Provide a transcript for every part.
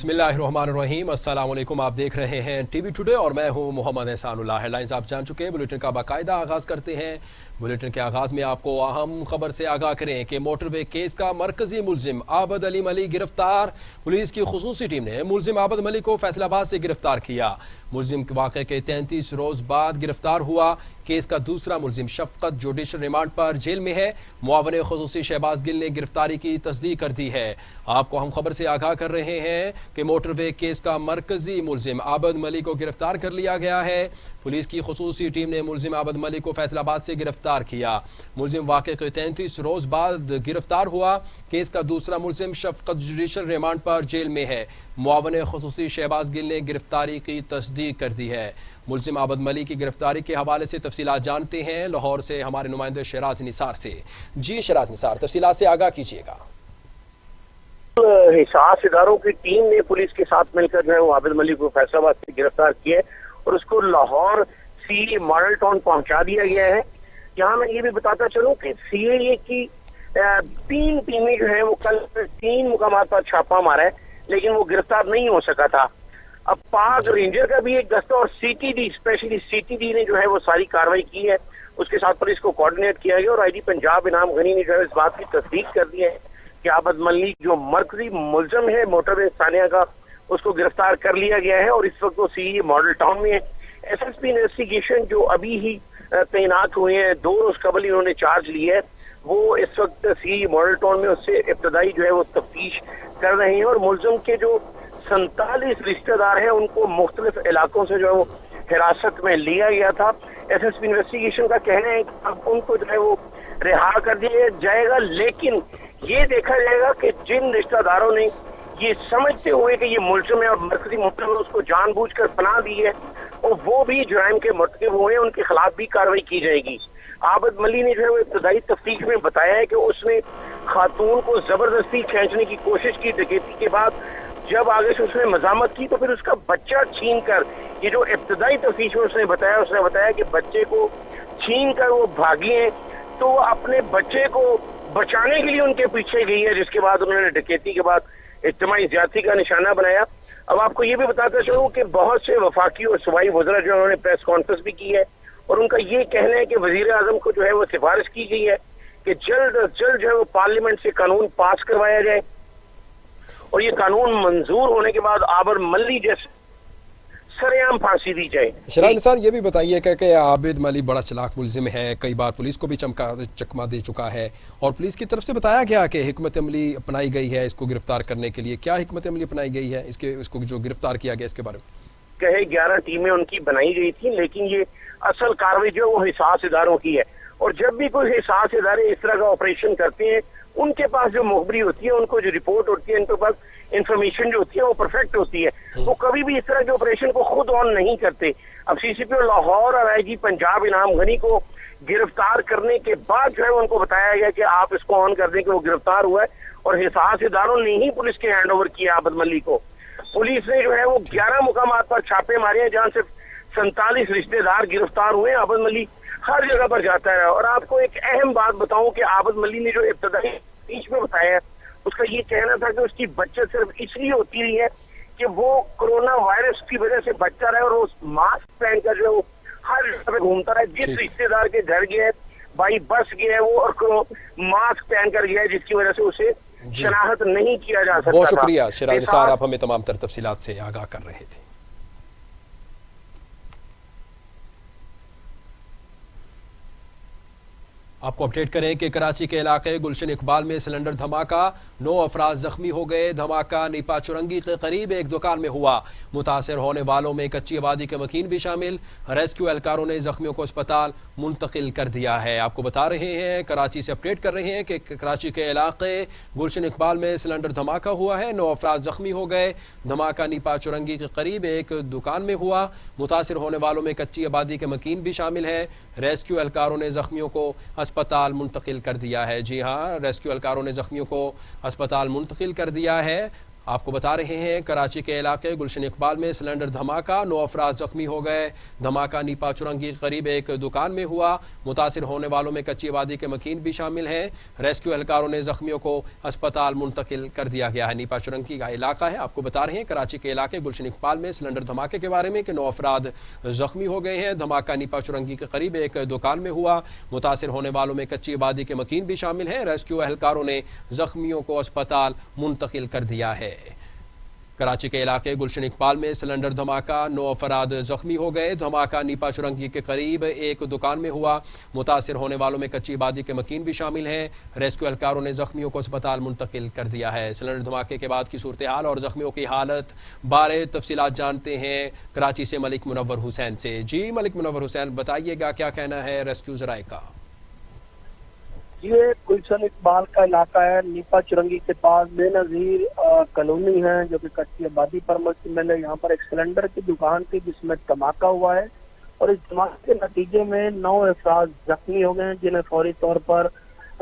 बिस्मिल्लाहिर्रहमानिर्रहीम। अस्सलाम वालेकुम। आप देख रहे हैं टीवी टुडे और मैं हूं मोहम्मद एहसानुल्लाह। हेडलाइंस आप जान चुके हैं। बुलेटिन का बाकायदा आगाज़ करते हैं। बुलेटिन के आगाज़ में आपको अहम खबर से आगाह करें कि मोटरवे केस का मरकजी मुलजिम आबद अली मलिक गिरफ्तार। पुलिस की खुसूसी टीम ने मुलजिम आबद मलिक को फैसलाबाद से गिरफ्तार किया। मुलजिम वाक़े के 33 रोज बाद गिरफ्तार हुआ। केस का दूसरा मुलजिम शफकत जुडिशल रिमांड पर जेल में है। मुआवने खुसूसी शहबाज गिल ने गिरफ्तारी की तस्दीक कर दी है। आपको हम खबर से आगाह कर रहे हैं कि मोटरवे केस का मरकजी मुलजिम आबद मलिक को गिरफ्तार कर लिया गया है। पुलिस की खुसूसी टीम ने मुलजिम आबद मलिक को फैसलाबाद से गिरफ्तार किया। मुलजिम वाक़े के 33 रोज बाद गिरफ्तार हुआ। केस का दूसरा मुलजिम शफकत जुडिशल रिमांड पर जेल में है। मुआवने खुसूसी शहबाज गिल ने गिरफ्तारी की तस्दीक कर दी है। मुलजिम आबद मलिक की गिरफ्तारी के हवाले से तफसीलात जानते हैं लाहौर से हमारे नुमाइंदे शराज निसार से। जी शराज निसार, तफसीलात से आगाह कीजिएगा। हिसास इदारों की टीम ने पुलिस के साथ मिलकर जो है वो आबिद मलिक को फैसलाबाद से गिरफ्तार किया है और उसको लाहौर सी मॉडल टाउन पहुंचा दिया गया है। यहाँ मैं ये भी बताता चलूं कि सीएए की 3 टीमें जो है वो कल 3 मुकामात पर छापा मारा है, लेकिन वो गिरफ्तार नहीं हो सका था। अब पाक रेंजर का भी एक दस्ता और सीटीडी, स्पेशली सीटीडी ने जो है वो सारी कार्रवाई की है। उसके साथ पुलिस को कोऑर्डिनेट किया गया और आईजी पंजाब इनाम गनी ने जो है इस बात की तस्दीक कर दी है कि आबद मलिक जो मरकजी मुलजिम है मोटरवे स्थानिया का, उसको गिरफ्तार कर लिया गया है और इस वक्त वो सीए मॉडल टाउन में है। एसएसपी इन्वेस्टिगेशन जो अभी ही तैनात हुए हैं, 2 रोज कबल इन्होंने चार्ज लिया है, वो इस वक्त सीए मॉडल टाउन में उससे इब्तदाई जो है वो तफ्तीश कर रहे हैं और मुलजिम के जो 47 रिश्तेदार हैं उनको मुख्तलिफ इलाकों से जो है वो हिरासत में लिया गया था। एसएसपी इन्वेस्टिगेशन का कहना है कि अब उनको जो है वो रिहा कर दिया जाएगा, लेकिन ये देखा जाएगा कि जिन रिश्तेदारों ने ये समझते हुए कि ये मुलजिम है और मरकजी मुलजिम है उसको जानबूझकर पनाह दी है और वो भी जुराइम के मुर्तकिब हुए हैं, उनके खिलाफ भी कार्रवाई की जाएगी। आबद मलिक ने जो है वो इब्तदाई तफ्तीश में बताया है कि उसने खातून को जबरदस्ती खींचने की कोशिश की डकैती के बाद। जब आगे से उसने मजामत की तो फिर उसका बच्चा छीन कर, ये जो इब्तदाई तफ्तीश में उसने बताया कि बच्चे को छीन कर वो भागी हैं, तो वो अपने बच्चे को बचाने के लिए उनके पीछे गई है, जिसके बाद उन्होंने डकैती के बाद इज्तिमाई ज्यादती का निशाना बनाया। अब आपको ये भी बताता चलूं कि बहुत से वफाकी और सूबाई वज़रा जो उन्होंने प्रेस कॉन्फ्रेंस भी की है और उनका ये कहना है कि वजीर आजम को जो है वो सिफारिश की गई है कि जल्द अज जल्द जो है वो पार्लियामेंट से कानून पास करवाया जाए और ये कानून मंजूर होने के बाद आबद मलिक जैसे सरेआम फांसी दी जाए। शराज निसार, ये भी बताइए कि आबिद मलिक बड़ा चालाक मुलजिम है, कई बार पुलिस को भी चकमा दे चुका है और पुलिस की तरफ से बताया गया कि हिकमत अमली अपनाई गई है इसको गिरफ्तार करने के लिए। क्या हिकमत अमली अपनाई गई है इसको जो गिरफ्तार किया गया इसके बारे में? कहे 11 टीमें उनकी बनाई गई थी, लेकिन ये असल कार्रवाई जो वो हिसास इदारों की है और जब भी कोई हिसास इदारे इस तरह का ऑपरेशन करते हैं उनके पास जो मुखबरी होती है, उनको जो रिपोर्ट होती है, उनके पास इंफॉर्मेशन जो होती है वो परफेक्ट होती है। वो कभी भी इस तरह के ऑपरेशन को खुद ऑन नहीं करते। अब सीसीपी लाहौर और आईजी पंजाब इनाम गनी को गिरफ्तार करने के बाद जो है उनको बताया गया कि आप इसको ऑन कर दें कि वो गिरफ्तार हुआ है और हिसास इदारों ने ही पुलिस के हैंड ओवर किया आबद मलिक को। पुलिस ने जो है वो 11 मुकामात पर छापे मारे हैं जहाँ से 47 रिश्तेदार गिरफ्तार हुए हैं। आबद मलिक हर जगह पर जाता है और आपको एक अहम बात बताऊं कि आबद मलिक ने जो इब्तदाई बीच में बताया है, उसका ये कहना था कि उसकी बचत सिर्फ इसलिए होती रही है कि वो कोरोना वायरस की वजह से बचता रहे और वो मास्क पहनकर जो है वो हर जगह पे घूमता रहे। जिस रिश्तेदार के घर गया है, बाई बस गया है वो और मास्क पहनकर गया है, जिसकी वजह से उसे शनाख्त नहीं किया जा सकता। बहुत शुक्रिया शराज निसार, आप हमें तमाम तर तफसीलात से आगाह कर रहे थे। आपको अपडेट करें कि कराची के इलाके गुलशन इकबाल में सिलेंडर धमाका, 9 अफराद जख्मी हो गए। धमाका नीपा चुरंगी के करीब एक दुकान में हुआ। मुतासर होने वालों में कच्ची आबादी के मकीन भी शामिल। रेस्क्यू एहलकारों ने जख्मियों को अस्पताल मुंतकिल कर दिया है। आपको बता रहे हैं, कराची से अपडेट कर रहे हैं कि कराची के इलाके गुलशन इकबाल में सिलेंडर धमाका हुआ है, 9 अफराद जख्मी हो गए। धमाका नीपा चुरंगी के करीब एक दुकान में हुआ। मुतासर होने वालों में कच्ची आबादी के मकीन भी शामिल है। रेस्क्यू एहलकारों ने जख्मियों को अस्पताल मुंतकिल कर दिया है। जी हाँ, रेस्क्यू एहलकारों ने जख्मियों को अस्पताल मुंतकिल कर दिया है। आपको बता रहे हैं कराची के इलाके गुलशन इकबाल में सिलेंडर धमाका, 9 अफराद जख्मी हो गए। धमाका नीपा चुरंगी के करीब एक दुकान में हुआ। मुतासिर होने वालों में कच्ची आबादी के मकीन भी शामिल हैं। रेस्क्यू एहलकारों ने जख्मियों को अस्पताल मुंतकिल कर दिया गया है। नीपा चुरंगी का इलाका है। आपको बता रहे हैं कराची के इलाके गुलशन इकबाल में सिलेंडर धमाके के बारे में कि 9 अफराद जख्मी हो गए हैं। धमाका नीपा चुरंगी के करीब एक दुकान में हुआ। मुतासिर होने वालों में कच्ची आबादी के मकीन भी शामिल हैं। रेस्क्यू एहलकारों ने जख्मियों को अस्पताल मुंतकिल कर दिया है। कराची के इलाके गुलशन इकबाल में सिलेंडर धमाका, 9 अफराद जख्मी हो गए। धमाका नीपा चुरंगी के करीब एक दुकान में हुआ। मुतासिर होने वालों में कच्ची आबादी के मकीन भी शामिल हैं। रेस्क्यू एहलकारों ने जख्मियों को अस्पताल मुंतकिल कर दिया है। सिलेंडर धमाके के बाद की सूरत हाल और जख्मियों की हालत बारे तफसीलात जानते हैं कराची से मलिक मुनव्वर हुसैन से। जी मलिक मुनव्वर हुसैन, बताइएगा क्या कहना है रेस्क्यू जराए का? ये गुलशन इकबाल का इलाका है। नीपा चुरंगी के पास बेनजीर कॉलोनी है जो कि कच्ची आबादी पर मुश्तमिल है। यहाँ पर एक सिलेंडर की दुकान थी जिसमें धमाका हुआ है और इस धमाके के नतीजे में 9 अफराद जख्मी हो गए हैं जिन्हें फौरी तौर पर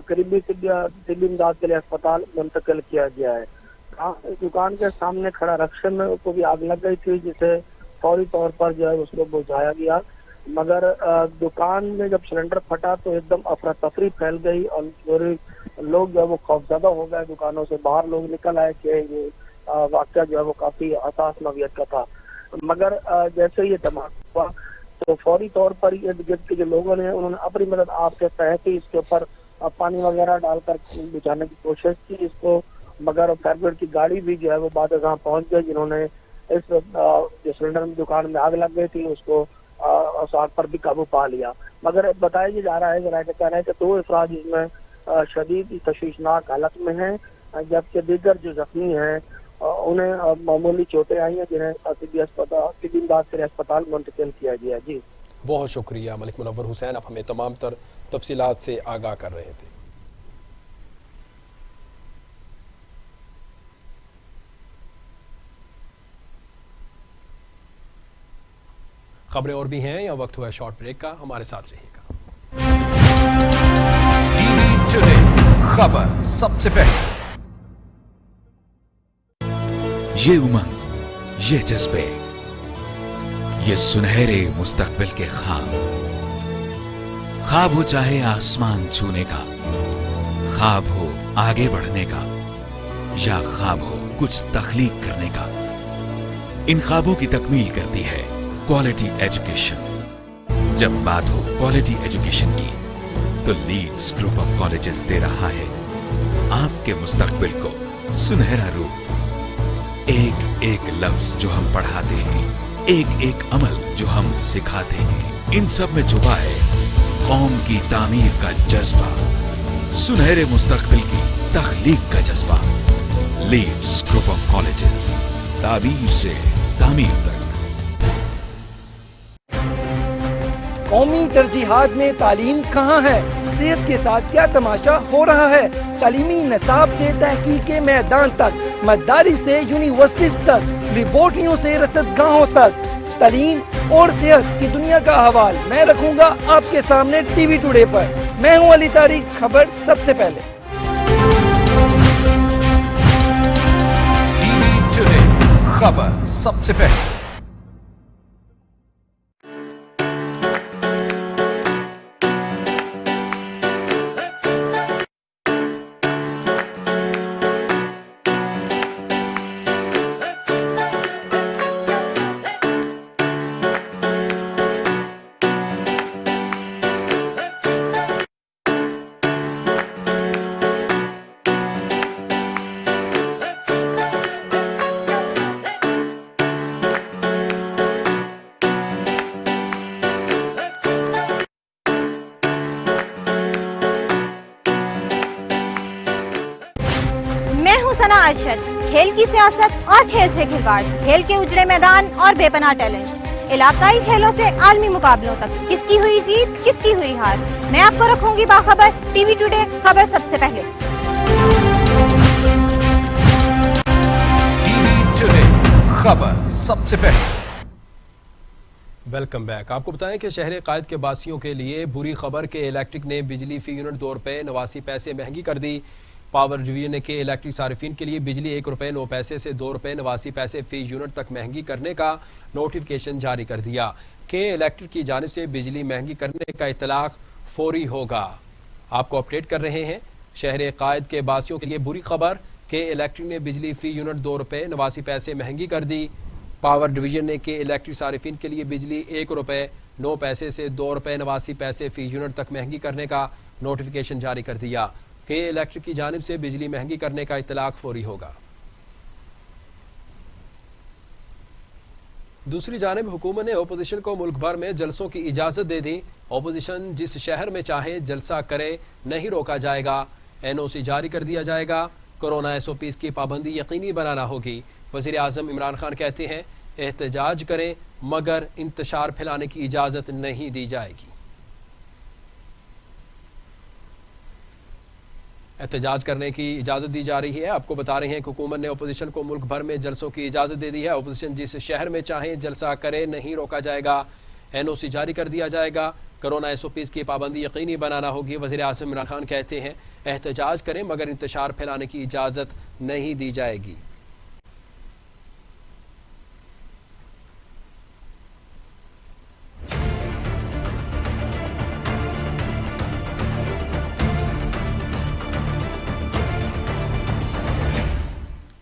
करीबी तिब्बी इमदाद के लिए अस्पताल मुंतकिल किया गया है। इस दुकान के सामने खड़ा रक्षन को भी आग लग गई थी जिसे फौरी तौर पर जो है उसको बुझाया गया, मगर दुकान में जब सिलेंडर फटा तो एकदम अफरा तफरी फैल गई और लोग जो है वो खौफजदा हो गए। दुकानों से बाहर लोग निकल आए कि ये वाकया जो है वो काफी हसास नौयत का था। मगर जैसे ये धमाका हुआ तो फौरी तौर पर इर्द गिर्द के जो लोगों ने उन्होंने अपनी मदद आपके तहत ही इसके ऊपर पानी वगैरह डालकर बुझाने की कोशिश की इसको, मगर फायर ब्रिगेड की गाड़ी भी जो है वो बाद में पहुंच गई जिन्होंने इस जो सिलेंडर में दुकान में आग लग गई थी उसको आग पर भी काबू पा लिया। मगर बताया जा रहा है, जराये का कहना है कि 2 अफराद इसमें शदीद तशवीशनाक हालत में हैं, जबकि दीगर जो जख्मी हैं उन्हें मामूली चोटें आई हैं जिन्हें तिब्बी इमदाद के लिए अस्पताल मुंतकिल किया गया। जी बहुत शुक्रिया मलिक मुनव्वर हुसैन, आप हमें तमाम तर तफसीलात से आगाह कर रहे थे। खबरें और भी हैं, या वक्त हुआ शॉर्ट ब्रेक का, हमारे साथ रहिएगा। टीवी टुडे खबर सबसे पहले। ये उमंग, ये जज्बे, ये सुनहरे मुस्तकबिल के ख्वाब हो चाहे आसमान छूने का, ख्वाब हो आगे बढ़ने का, या ख्वाब हो कुछ तख्लीक करने का, इन ख्वाबों की तकमील करती है क्वालिटी एजुकेशन। जब बात हो क्वालिटी एजुकेशन की तो लीड्स ग्रुप ऑफ कॉलेजेस दे रहा है आपके मुस्तकबिल को सुनहरा रूप। एक एक लफ्ज जो हम पढ़ाते हैं, एक एक अमल जो हम सिखाते हैं, इन सब में छुपा है कौम की तामीर का जज्बा, सुनहरे मुस्तकबिल की तख्लीक का जज्बा। लीड्स ग्रुप ऑफ कॉलेजेस, ताबीर से तामीर तक। कौमी तरजीहात में तालीम कहाँ है? सेहत के साथ क्या तमाशा हो रहा है? तालीमी निसाब से तहकीक के मैदान तक, मदारिस से यूनिवर्सिटीज तक, लेबोरेटरियों से रसदगाहों तक, तालीम और सेहत की दुनिया का हवाल मैं रखूंगा आपके सामने टीवी टुडे पर। मैं हूं अली तारिक, खबर सबसे पहले। टीवी टुडे खबर सबसे पहले। अरशद, खेल की सियासत और खेल से खिलवाड़, खेल के उजड़े मैदान और बेपनाह टैलेंट, इलाकाई खेलों से आलमी मुकाबलों तक, किसकी हुई जीत किसकी हुई हार, मैं आपको रखूंगी बाखबर। टीवी टुडे खबर सबसे पहले। टीवी टुडे खबर सबसे पहले। Welcome back. आपको बताएं कि शहर कायद के बासियों के लिए बुरी खबर के इलेक्ट्रिक ने बिजली फी यूनिट 2 रुपये 89 पैसे महंगी कर दी। پاور ڈویژن نے کے الیکٹرک صارفین کے لیے بجلی ₹1.09 سے ₹2.89 فی یونٹ تک مہنگی کرنے کا نوٹیفیکیشن جاری کر دیا۔ کے الیکٹرک کی جانب سے بجلی مہنگی کرنے کا اطلاق فوری ہوگا۔ آپ کو اپڈیٹ کر رہے ہیں۔ شہر قائد کے باسیوں کے لیے بری خبر، کے الیکٹرک نے بجلی فی یونٹ ₹2.89 مہنگی کر دی۔ پاور ڈویژن نے کے الیکٹرک صارفین کے لیے بجلی ₹1.09 سے ₹2.89 فی یونٹ تک مہنگی کرنے کا نوٹیفیکیشن جاری کر دیا۔ کے الیکٹرک کی جانب سے بجلی مہنگی کرنے کا اطلاق فوری ہوگا۔ دوسری جانب حکومت نے اپوزیشن کو ملک بھر میں جلسوں کی اجازت دے دی۔ اپوزیشن جس شہر میں چاہے جلسہ کرے، نہیں روکا جائے گا۔ NOC جاری کر دیا جائے گا۔ کورونا SOPs کی پابندی یقینی بنانا ہوگی۔ وزیر اعظم عمران خان کہتے ہیں احتجاج کریں مگر انتشار پھیلانے کی اجازت نہیں دی جائے گی۔ احتجاج کرنے کی اجازت دی جا رہی ہے۔ آپ کو بتا رہے ہیں کہ حکومت نے اپوزیشن کو ملک بھر میں جلسوں کی اجازت دے دی ہے۔ اپوزیشن جس شہر میں چاہیں جلسہ کرے، نہیں روکا جائے گا۔ NOC جاری کر دیا جائے گا۔ کورونا SOPs کی پابندی یقینی بنانا ہوگی۔ وزیر اعظم عمران خان کہتے ہیں احتجاج کریں مگر انتشار پھیلانے کی اجازت نہیں دی جائے گی۔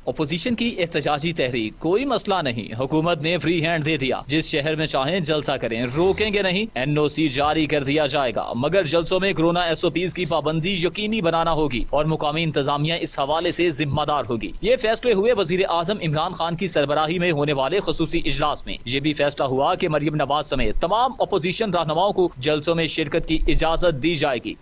اپوزیشن کی احتجاجی تحریک کوئی مسئلہ نہیں، حکومت نے فری ہینڈ دے دیا، جس شہر میں چاہیں جلسہ کریں، روکیں گے نہیں۔ NOC جاری کر دیا جائے گا مگر جلسوں میں کورونا SOPs کی پابندی یقینی بنانا ہوگی اور مقامی انتظامیہ اس حوالے سے ذمہ دار ہوگی۔ یہ فیصلے ہوئے وزیر اعظم عمران خان کی سربراہی میں ہونے والے خصوصی اجلاس میں۔ یہ بھی فیصلہ ہوا کہ مریم نواز سمیت تمام اپوزیشن رہنماؤں کو جلسوں میں شرکت کی اجازت دی جائے گی۔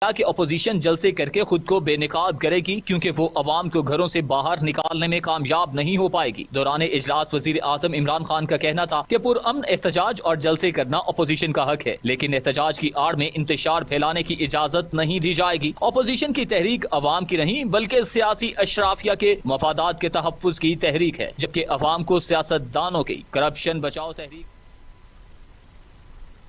کہ اپوزیشن جلسے کر کے خود کو بے نقاب کرے گی کیونکہ وہ عوام کو گھروں سے باہر نکالنے میں کامیاب نہیں ہو پائے گی۔ دوران اجلاس وزیر اعظم عمران خان کا کہنا تھا کہ پرامن احتجاج اور جلسے کرنا اپوزیشن کا حق ہے، لیکن احتجاج کی آڑ میں انتشار پھیلانے کی اجازت نہیں دی جائے گی۔ اپوزیشن کی تحریک عوام کی نہیں بلکہ سیاسی اشرافیہ کے مفادات کے تحفظ کی تحریک ہے، جبکہ عوام کو سیاست دانوں کی کرپشن بچاؤ تحریک۔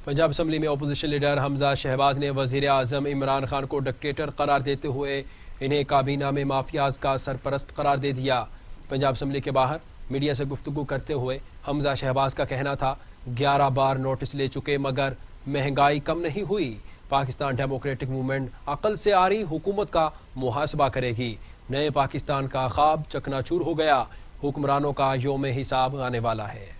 پنجاب اسمبلی میں اپوزیشن لیڈر حمزہ شہباز نے وزیر اعظم عمران خان کو ڈکٹیٹر قرار دیتے ہوئے انہیں کابینہ میں مافیاز کا سرپرست قرار دے دیا۔ پنجاب اسمبلی کے باہر میڈیا سے گفتگو کرتے ہوئے حمزہ شہباز کا کہنا تھا 11 بار نوٹس لے چکے مگر مہنگائی کم نہیں ہوئی۔ پاکستان ڈیموکریٹک موومنٹ عقل سے آ رہی حکومت کا محاسبہ کرے گی۔ نئے پاکستان کا خواب چکنا چور ہو گیا، حکمرانوں کا یوم حساب آنے والا ہے۔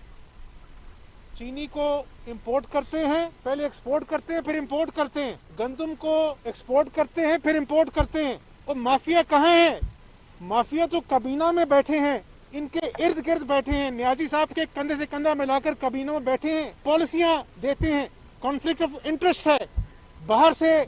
چینی کو امپورٹ کرتے ہیں، پہلے ایکسپورٹ کرتے ہیں پھر امپورٹ کرتے ہیں، گندم کو ایکسپورٹ کرتے ہیں پھر امپورٹ کرتے ہیں۔ اور مافیا کہاں ہے؟ مافیا تو کابینہ میں بیٹھے ہیں، ان کے ارد گرد بیٹھے ہیں، نیازی صاحب کے کندھے سے کندھا ملا کر کابینہ میں بیٹھے ہیں، پالیسیاں دیتے ہیں، کانفلکٹ آف انٹرسٹ ہے۔ باہر سے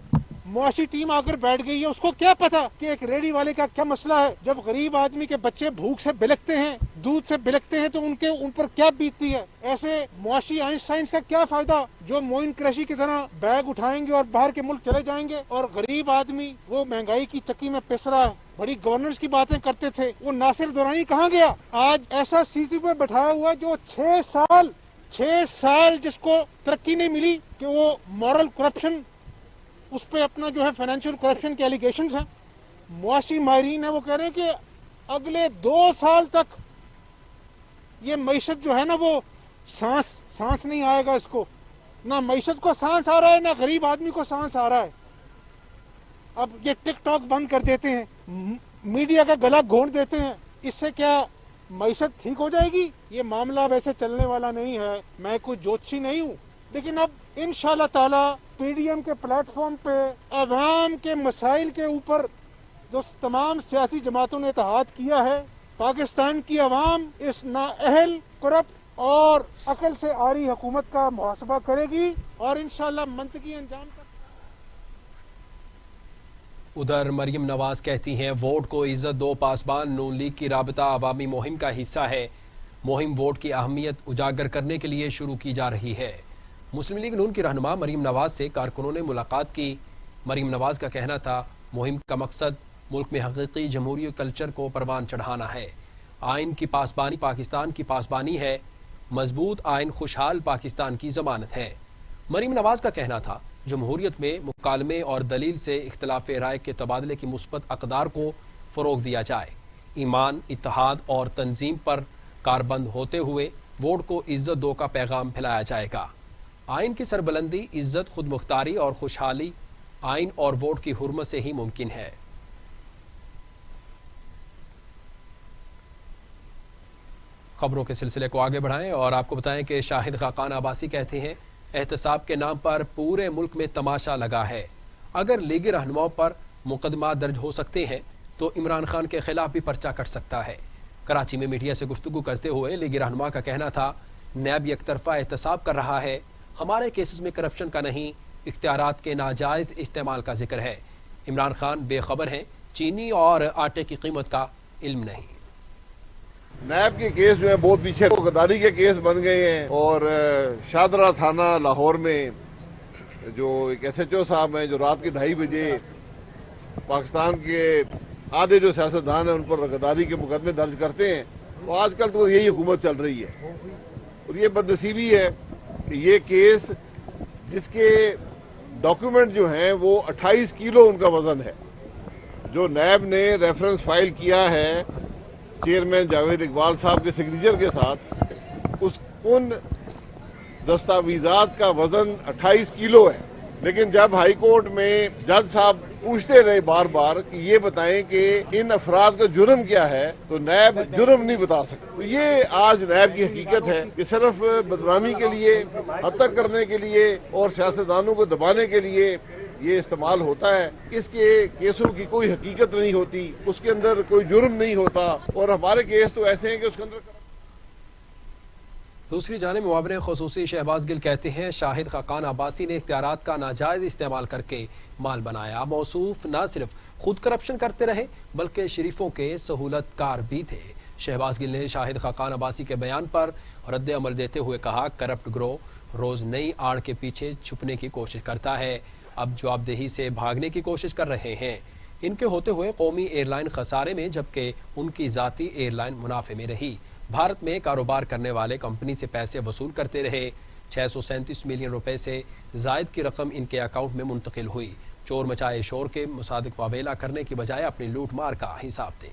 معاشی ٹیم آ کر بیٹھ گئی ہے، اس کو کیا پتا کہ ایک ریڑھی والے کا کیا مسئلہ ہے۔ جب غریب آدمی کے بچے بھوک سے بلکتے ہیں، دودھ سے بلکتے ہیں تو ان پر کیا بیتتی ہے۔ ایسے معاشی آئنسٹائنز کا کیا فائدہ جو معین قریشی کی طرح بیگ اٹھائیں گے اور باہر کے ملک چلے جائیں گے، اور غریب آدمی وہ مہنگائی کی چکی میں پس رہا ہے۔ بڑی گورننس کی باتیں کرتے تھے، وہ ناصر دورانی کہاں گیا؟ آج ایسا CC پہ بٹھایا ہوا جو 6 سال جس کو ترقی نہیں ملی کہ وہ مورل کرپشن، اس پہ اپنا جو ہے فائنینشیل کرپشن کے ایلیگیشنز ہیں۔ معاشی ماہرین ہیں، وہ کہہ رہے ہیں کہ اگلے 2 سال تک یہ معیشت جو ہے نا وہ سانس نہیں آئے گا، اس کو نہ معیشت کو سانس آ رہا ہے نہ غریب آدمی کو سانس آ رہا ہے۔ اب یہ ٹک ٹاک بند کر دیتے ہیں، میڈیا کا گلا گھونٹ دیتے ہیں، اس سے کیا معیشت ٹھیک ہو جائے گی؟ یہ معاملہ ویسے چلنے والا نہیں ہے، میں کوئی جوتشی نہیں ہوں، لیکن اب انشاءاللہ تعالی PDM کے پلیٹ فارم پہ عوام کے مسائل کے اوپر جو تمام سیاسی جماعتوں نے اتحاد کیا ہے، پاکستان کی عوام اس نااہل، کرپٹ اور عقل سے آری حکومت کا محاسبہ کرے گی اور انشاءاللہ منطقی انجام تک۔ ادھر مریم نواز کہتی ہیں ووٹ کو عزت دو پاسبان نون لیگ کی رابطہ عوامی مہم کا حصہ ہے۔ مہم ووٹ کی اہمیت اجاگر کرنے کے لیے شروع کی جا رہی ہے۔ مسلم لیگ نون کی رہنما مریم نواز سے کارکنوں نے ملاقات کی۔ مریم نواز کا کہنا تھا مہم کا مقصد ملک میں حقیقی جمہوری کلچر کو پروان چڑھانا ہے۔ آئین کی پاسبانی پاکستان کی پاسبانی ہے، مضبوط آئین خوشحال پاکستان کی ضمانت ہے۔ مریم نواز کا کہنا تھا جمہوریت میں مکالمے اور دلیل سے اختلاف رائے کے تبادلے کی مثبت اقدار کو فروغ دیا جائے، ایمان، اتحاد اور تنظیم پر کاربند ہوتے ہوئے ووٹ کو عزت دو کا پیغام پھیلایا جائے گا۔ آئین کی سربلندی، عزت، خود مختاری اور خوشحالی آئین اور ووٹ کی حرمت سے ہی ممکن ہے۔ خبروں کے سلسلے کو آگے بڑھائیں اور آپ کو بتائیں کہ شاہد خاقان عباسی کہتے ہیں احتساب کے نام پر پورے ملک میں تماشا لگا ہے۔ اگر لیگی رہنماؤں پر مقدمات درج ہو سکتے ہیں تو عمران خان کے خلاف بھی پرچہ کٹ سکتا ہے۔ کراچی میں میڈیا سے گفتگو کرتے ہوئے لیگی رہنما کا کہنا تھا نیب یک طرفہ احتساب کر رہا ہے، ہمارے کیسز میں کرپشن کا نہیں، اختیارات کے ناجائز استعمال کا ذکر ہے۔ عمران خان بے خبر ہیں، چینی اور آٹے کی قیمت کا علم نہیں۔ نیب کے کیس جو ہے بہت پیچھے غداری کے کیس بن گئے ہیں، اور شادرہ تھانہ لاہور میں جو ایک ایس ایچ او صاحب ہیں جو رات کے 2:30 بجے پاکستان کے آدھے جو سیاستدان ہیں ان پر غداری کے مقدمے درج کرتے ہیں، تو آج کل تو یہی حکومت چل رہی ہے۔ اور یہ بدنصیبی ہے کہ یہ کیس جس کے ڈاکیومنٹ جو ہیں وہ 28 کلو ان کا وزن ہے، جو نیب نے ریفرنس فائل کیا ہے چیئرمین جاوید اقبال صاحب کے سگنیچر کے ساتھ، ان دستاویزات کا وزن 28 کلو ہے۔ لیکن جب ہائی کورٹ میں جج صاحب پوچھتے رہے بار بار کہ یہ بتائیں کہ ان افراد کا جرم کیا ہے، تو نیب جرم نہیں بتا سکتے۔ تو یہ آج نیب کی حقیقت ہے کہ صرف بدنامی کے لیے، حد تک کرنے کے لیے اور سیاستدانوں کو دبانے کے لیے یہ استعمال ہوتا ہے۔ اس کے کیسوں کی کوئی حقیقت نہیں ہوتی، اس کے اندر کوئی جرم نہیں ہوتا، اور ہمارے کیس تو ایسے ہیں کہ اس کے اندر۔ دوسری جانب معاون خصوصی شہباز گل کہتے ہیں شاہد خاقان عباسی نے اختیارات کا ناجائز استعمال کر کے مال بنایا۔ موصوف نہ صرف خود کرپشن کرتے رہے بلکہ شریفوں کے سہولت کار بھی تھے۔ شہباز گل نے شاہد خاقان عباسی کے بیان پر رد عمل دیتے ہوئے کہا کرپٹ گروہ روز نئی آڑ کے پیچھے چھپنے کی کوشش کرتا ہے، اب جواب دہی سے بھاگنے کی کوشش کر رہے ہیں۔ ان کے ہوتے ہوئے قومی ایئر لائن خسارے میں جبکہ ان کی ذاتی ایئر لائن منافع میں رہی۔ بھارت میں کاروبار کرنے والے کمپنی سے پیسے وصول کرتے رہے۔ 637 ملین روپے سے زائد کی رقم ان کے اکاؤنٹ میں منتقل ہوئی۔ چور مچائے شور کے مصادق واویلا کرنے کی بجائے اپنی لوٹ مار کا حساب دیں۔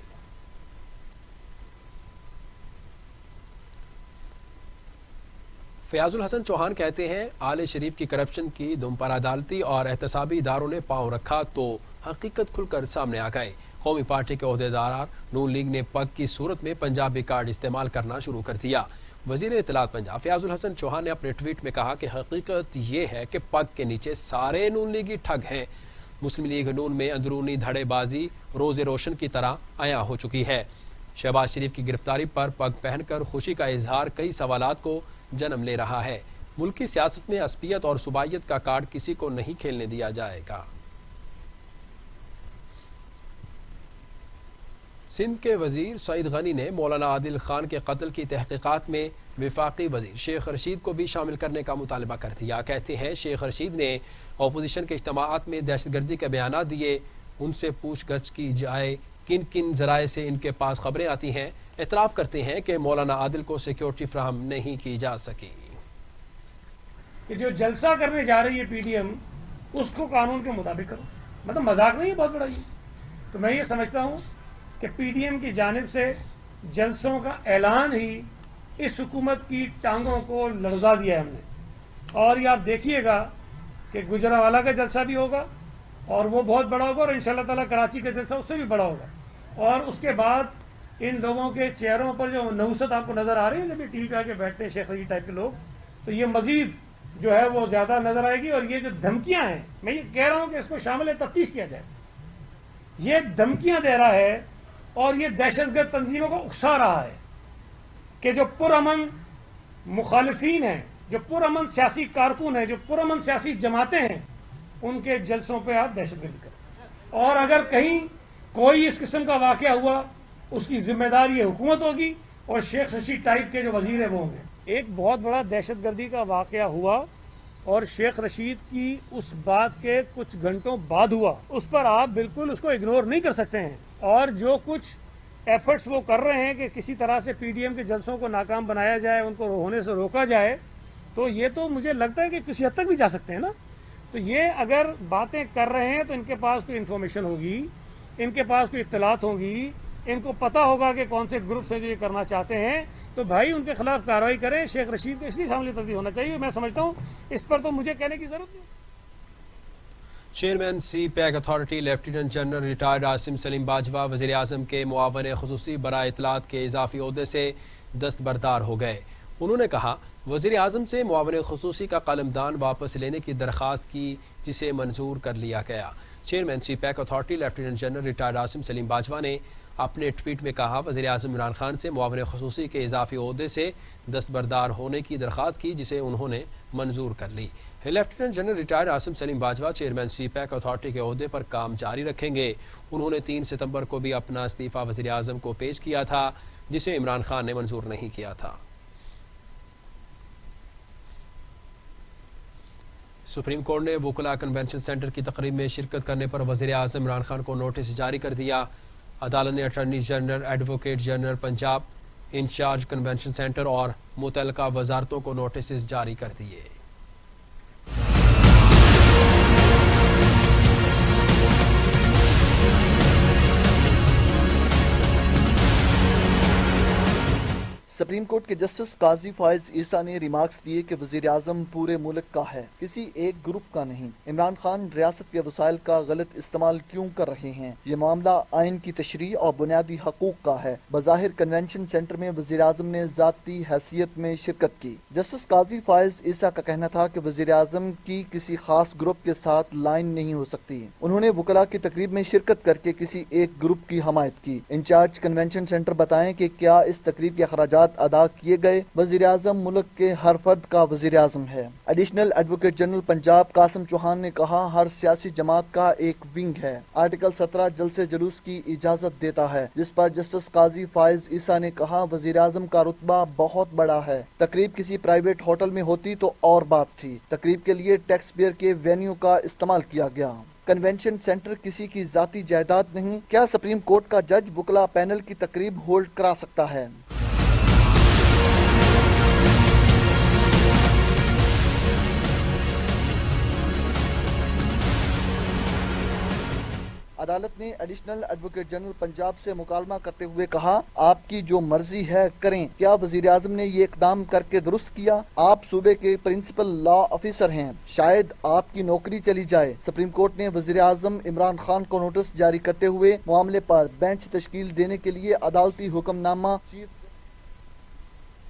فیاض الحسن چوہان کہتے ہیں آل شریف کی کرپشن کی دم پر عدالتی اور احتسابی اداروں نے پاؤں رکھا تو حقیقت کھل کر سامنے آ گئے۔ قومی پارٹی کے عہدیدار نون لیگ نے پگ کی صورت میں پنجابی کارڈ استعمال کرنا شروع کر دیا۔ وزیر اطلاعات پنجاب فیاض الحسن چوہان نے اپنے ٹویٹ میں کہا کہ حقیقت یہ ہے کہ پگ کے نیچے سارے نون لیگی ٹھگ ہیں۔ مسلم لیگ نون میں اندرونی دھڑے بازی روز روشن کی طرح عیاں ہو چکی ہے۔ شہباز شریف کی گرفتاری پر پگ پہن کر خوشی کا اظہار کئی سوالات کو جنم لے رہا ہے۔ ملکی سیاست میں عصبیت اور صوبائیت کا کارڈ کسی کو نہیں کھیلنے دیا جائے گا۔ سندھ کے وزیر سعید غنی نے مولانا عادل خان کے قتل کی تحقیقات میں وفاقی وزیر شیخ رشید کو بھی شامل کرنے کا مطالبہ کر دیا۔ کہتے ہیں شیخ رشید نے اپوزیشن کے اجتماعات میں دہشت گردی کے بیانات دیے، ان سے پوچھ گچھ کی جائے کن کن ذرائع سے ان کے پاس خبریں آتی ہیں۔ اعتراف کرتے ہیں کہ مولانا عادل کو سیکیورٹی فراہم نہیں کی جا سکی۔ کہ جو جلسہ کرنے جا رہی ہے پی ڈی ایم اس کو قانون کے مطابق کرو، مطلب مذاق نہیں ہے بہت بڑا یہ۔ تو میں یہ سمجھتا ہوں کہ پی ڈی ایم کی جانب سے جلسوں کا اعلان ہی اس حکومت کی ٹانگوں کو لرزا دیا ہے ہم نے۔ اور یہ آپ دیکھیے گا کہ گجرانوالہ کا جلسہ بھی ہوگا اور وہ بہت بڑا ہوگا، اور انشاءاللہ تعالیٰ کراچی کا جلسہ اس سے بھی بڑا ہوگا۔ اور اس کے بعد ان لوگوں کے چہروں پر جو نحوست آپ کو نظر آ رہی ہے جب یہ ٹی وی پہ آ کے بیٹھتے ہیں شیخ رشید ٹائپ کے لوگ، تو یہ مزید جو ہے وہ زیادہ نظر آئے گی۔ اور یہ جو دھمکیاں ہیں، میں یہ کہہ رہا ہوں کہ اس کو شامل تفتیش کیا جائے۔ یہ دھمکیاں دے رہا ہے اور یہ دہشت گرد تنظیموں کو اکسا رہا ہے کہ جو پرامن مخالفین ہیں، جو پرامن سیاسی کارکن ہیں، جو پرامن سیاسی جماعتیں ہیں، ان کے جلسوں پہ آپ دہشت گردی کریں۔ اور اگر کہیں کوئی اس قسم کا واقعہ ہوا اس کی ذمہ داری یہ حکومت ہوگی اور شیخ رشید ٹائپ کے جو وزیر ہیں وہ ہوں گے۔ ایک بہت بڑا دہشت گردی کا واقعہ ہوا اور شیخ رشید کی اس بات کے کچھ گھنٹوں بعد ہوا، اس پر آپ بالکل اس کو اگنور نہیں کر سکتے ہیں۔ اور جو کچھ एफर्ट्स वो कर रहे हैं कि किसी तरह से पीडीएम के जलसों को नाकाम बनाया जाए, उनको होने से रोका जाए, तो ये तो मुझे लगता है कि किसी हद तक भी जा सकते हैं ना। तो ये अगर बातें कर रहे हैं तो इनके पास कोई इन्फॉर्मेशन होगी, इनके पास कोई इत्तलात होगी, इनको पता होगा कि कौन से ग्रुप से जो ये करना चाहते हैं, तो भाई उनके खिलाफ कार्रवाई करें। शेख रशीद को इसलिए शामिल तब्दील होना चाहिए, मैं समझता हूँ इस पर तो मुझे कहने की जरूरत नहीं। Chairman CPEC authority lieutenant general retired Asim Saleem Bajwa वज़ीर आज़म के मुआवन ख़ुसूसी बराए इत्तलात के इजाफी ओहदे से दस्तबरदार हो गए। उन्होंने कहा वज़ीर आज़म से मुआवन ख़ुसूसी का कलमदान वापस लेने की दरख्वास्त की, जिसे मंजूर कर लिया गया। Chairman CPEC authority lieutenant general retired Asim Saleem Bajwa ने अपने ट्वीट में कहा वज़ीर आज़म इमरान खान से मुआवन ख़ुसूसी के इजाफी ओहदे से दस्तबरदार होने की दरख्वास्त की, जिसे उन्होंने मंजूर कर ली। Lieutenant general retired Asim Saleem Bajwa chairman CPEC authority के ओहदे पर काम जारी रखेंगे। उन्होंने 3 सितंबर को भी अपना इस्तीफ़ा वज़ीर आज़म को पेश किया था, जिसे इमरान खान ने मंजूर नहीं किया था। सुप्रीम कोर्ट ने वुकला कन्वेंशन सेंटर की तकरीब में शिरकत करने पर वज़ीर आज़म इमरान खान को नोटिस जारी कर दिया। अदालत ने attorney general, advocate general Punjab, incharge convention centre और मुतल्लिका वजारतों को नोटिस जारी कर दिए। सुप्रीम कोर्ट के जस्टिस काजी फायज ईसा ने रिमार्क्स दिए कि वजीर आजम पूरे मुल्क का है, किसी एक ग्रुप का नहीं। इमरान खान रियासत के वसाइल का गलत इस्तेमाल क्यों कर रहे हैं? ये मामला आइन की तशरीह और बुनियादी हकूक का है। बज़ाहिर कन्वेंशन सेंटर में वजीर आजम ने जाती हैसियत में शिरकत की। जस्टिस काजी फायज ईसा का कहना था कि वजीर आजम की किसी खास ग्रुप के साथ लाइन नहीं हो सकती। उन्होंने वुकला की तकरीब में शिरकत करके किसी एक ग्रुप की हमायत की। इंचार्ज कन्वेंशन सेंटर बताएं कि क्या इस तकरीब के अखराजात अदा किए गए? वजीर आजम मुल्क के हर फर्द का वजीर आजम है। Additional advocate general Punjab Qasim Chauhan ने कहा हर सियासी जमात का एक विंग है। आर्टिकल 17 जलसे जुलूस की इजाजत देता है, जिस पर जस्टिस काजी फायज ईसा ने कहा वजीर आजम का रुतबा बहुत बड़ा है। तकरीब किसी प्राइवेट होटल में होती तो और बात थी। तकरीब के लिए टैक्स पेयर के वेन्यू का इस्तेमाल किया गया। कन्वेंशन सेंटर किसी की जाती जायदाद नहीं। क्या सुप्रीम कोर्ट का जज वुकला पैनल की तकरीब होल्ड करा सकता है? अदालत ने एडिशनल एडवोकेट जनरल पंजाब से मुकालमा करते हुए कहा आपकी जो मर्जी है करें। क्या वजीर आजम ने ये इकदाम करके दुरुस्त किया? आप सूबे के प्रिंसिपल लॉ ऑफिसर हैं, शायद आपकी नौकरी चली जाए। सुप्रीम कोर्ट ने वजीर आजम इमरान खान को नोटिस जारी करते हुए मामले पर बेंच तश्कील देने के लिए अदालती हुक्मनामा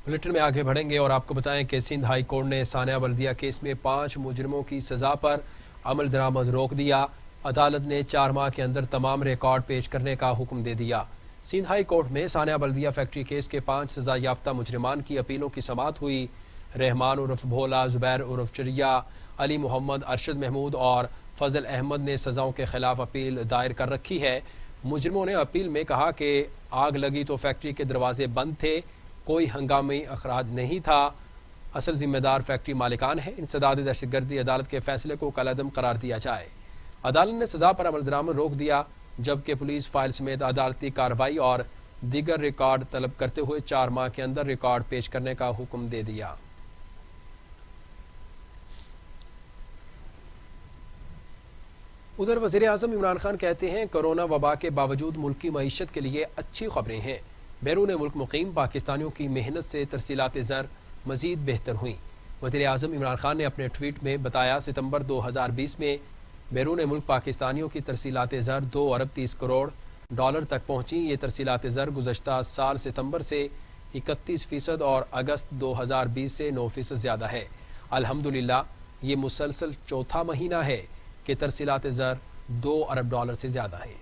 बुलेटिन में आगे बढ़ेंगे और आपको बताएं कि सिंध हाई कोर्ट ने सानिया बल्दिया केस में 5 मुजरिमों की सजा पर अमल दरामद रोक दिया। अदालत ने 4 माह के अंदर तमाम रिकॉर्ड पेश करने का हुक्म दे दिया। सिंध हाई कोर्ट में सानिया बल्दिया फैक्ट्री केस के 5 सजा याफ्ता मुजरिमान की अपीलों की समाअत हुई। रहमान उर्फ भोला, जुबैर उर्फ चरिया, अली मोहम्मद, अरशद महमूद और फजल अहमद ने सजाओं के खिलाफ अपील दायर कर रखी है। मुजरिमों ने अपील में कहा कि आग लगी तो फैक्ट्री के दरवाजे बंद थे, कोई हंगामी अखराज नहीं था, असल जिम्मेदार फैक्ट्री मालिकान है। इंसदाद दहशतगर्दी अदालत के फैसले को कलअदम करार दिया जाए। अदालत ने सजा पर अमल दरामद रोक दिया, जबकि पुलिस फाइल समेत अदालती कार्रवाई और दीगर रिकॉर्ड तलब करते हुए 4 माह के अंदर रिकॉर्ड पेश करने का हुक्म दे दिया। उधर वज़ीर आज़म इमरान खान कहते हैं कोरोना वबा के बावजूद मुल्क की मईशत के लिए अच्छी खबरें हैं। बैरून मुल्क मुकीम पाकिस्तानियों की मेहनत से तरसीलात ज़र मज़ीद बेहतर हुई। वज़ीर आज़म इमरान खान ने अपने ट्वीट में बताया सितंबर 2020 में बैरून मुल्क पाकिस्तानियों की तरसीलात ज़र 2 अरब 30 करोड़ डॉलर तक पहुँची। ये तरसीलात ज़र गुज़श्ता साल सितंबर से 31% और अगस्त 2020 से 9% ज़्यादा है। अल्हम्दुलिल्लाह ये मुसलसल चौथा महीना है कि तरसीलात ज़र 2 अरब डॉलर से ज़्यादा है।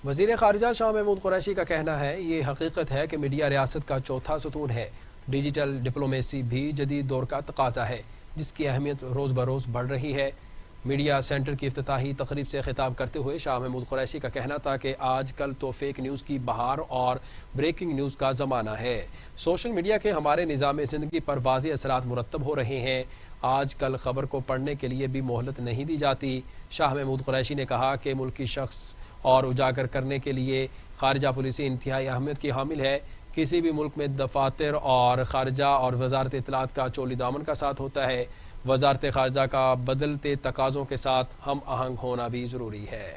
वज़ीर ख़ारिजा शाह महमूद कुरैशी का कहना है ये हकीकत है कि मीडिया रियासत का चौथा सतून है। डिजिटल डिप्लोमेसी भी जदीद दौर का तकाजा है, जिसकी अहमियत रोज़ बरोज़ बढ़ रही है। मीडिया सेंटर की इफ्तिताही तकरीब से खिताब करते हुए शाह महमूद कुरैशी का कहना था कि आजकल तो फेक न्यूज़ की बहार और ब्रेकिंग न्यूज़ का ज़माना है। सोशल मीडिया के हमारे निज़ाम ज़िंदगी पर वाज़ेह असरात मुरतब हो रहे हैं। آج کل خبر کو پڑھنے کے لیے بھی مہلت نہیں دی جاتی۔ شاہ محمود قریشی نے کہا کہ ملکی شخص اور اجاگر کرنے کے لیے خارجہ پالیسی انتہائی اہمیت کی حامل ہے۔ کسی بھی ملک میں دفاتر اور خارجہ اور وزارت اطلاعات کا چولی دامن کا ساتھ ہوتا ہے۔ وزارت خارجہ کا بدلتے تقاضوں کے ساتھ ہم آہنگ ہونا بھی ضروری ہے۔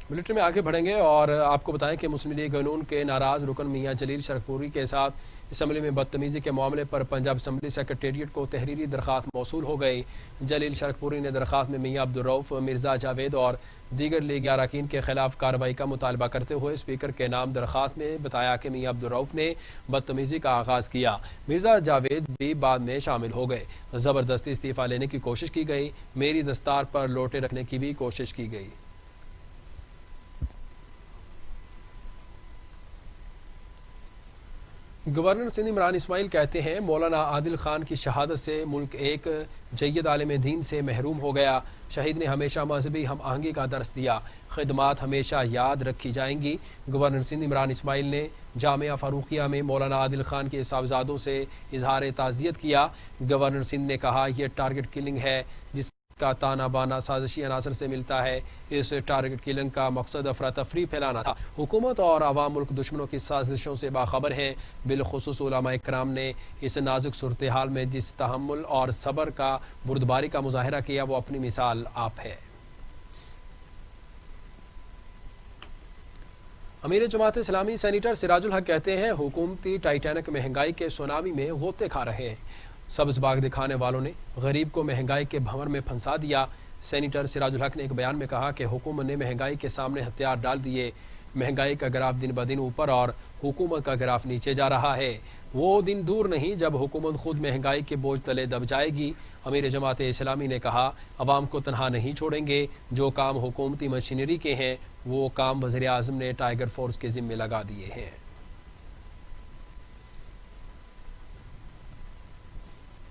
بلیٹن میں آگے بڑھیں گے اور آپ کو بتائیں کہ مسلم لیگ نون کے ناراض رکن میاں جلیل شرکپوری کے ساتھ اسمبلی میں بدتمیزی کے معاملے پر پنجاب اسمبلی سیکریٹریٹ کو تحریری درخواست موصول ہو گئی۔ جلیل شرکپوری نے درخواست میں میاں عبدالرؤف، مرزا جاوید اور دیگر لیگی اراکین کے خلاف کارروائی کا مطالبہ کرتے ہوئے اسپیکر کے نام درخواست میں بتایا کہ میاں عبدالرؤف نے بدتمیزی کا آغاز کیا۔ مرزا جاوید بھی بعد میں شامل ہو گئے۔ زبردستی استعفیٰ لینے کی کوشش کی گئی۔ میری دستار پر لوٹے رکھنے کی بھی کوشش کی گئی۔ گورنر سندھ عمران اسماعیل کہتے ہیں مولانا عادل خان کی شہادت سے ملک ایک جید عالم دین سے محروم ہو گیا۔ شہید نے ہمیشہ مذہبی ہم آہنگی کا درس دیا۔ خدمات ہمیشہ یاد رکھی جائیں گی۔ گورنر سندھ عمران اسماعیل نے جامعہ فاروقیہ میں مولانا عادل خان کے صاحبزادوں سے اظہار تعزیت کیا۔ گورنر سندھ نے کہا یہ ٹارگٹ کلنگ ہے جس کا تانا بانا سازشی عناصر سے ملتا ہے۔ اس ٹارگٹ کلنگ کا مقصد افراتفری پھیلانا تھا۔ حکومت اور عوام ملک دشمنوں کی سازشوں سے باخبر ہیں۔ بالخصوص علماء کرام نے اس نازک صورتحال میں جس تحمل اور صبر کا بردباری کا مظاہرہ کیا وہ اپنی مثال آپ ہے۔ امیر جماعت اسلامی سینیٹر سراج الحق کہتے ہیں حکومتی ٹائٹینک مہنگائی کے سونامی میں غوطے کھا رہے ہیں۔ سبز باغ دکھانے والوں نے غریب کو مہنگائی کے بھنور میں پھنسا دیا۔ سینیٹر سراج الحق نے ایک بیان میں کہا کہ حکومت نے مہنگائی کے سامنے ہتھیار ڈال دیے۔ مہنگائی کا گراف دن بدن اوپر اور حکومت کا گراف نیچے جا رہا ہے۔ وہ دن دور نہیں جب حکومت خود مہنگائی کے بوجھ تلے دب جائے گی۔ امیر جماعت اسلامی نے کہا عوام کو تنہا نہیں چھوڑیں گے۔ جو کام حکومتی مشینری کے ہیں وہ کام وزیر اعظم نے ٹائیگر فورس کے ذمہ لگا دیے ہیں۔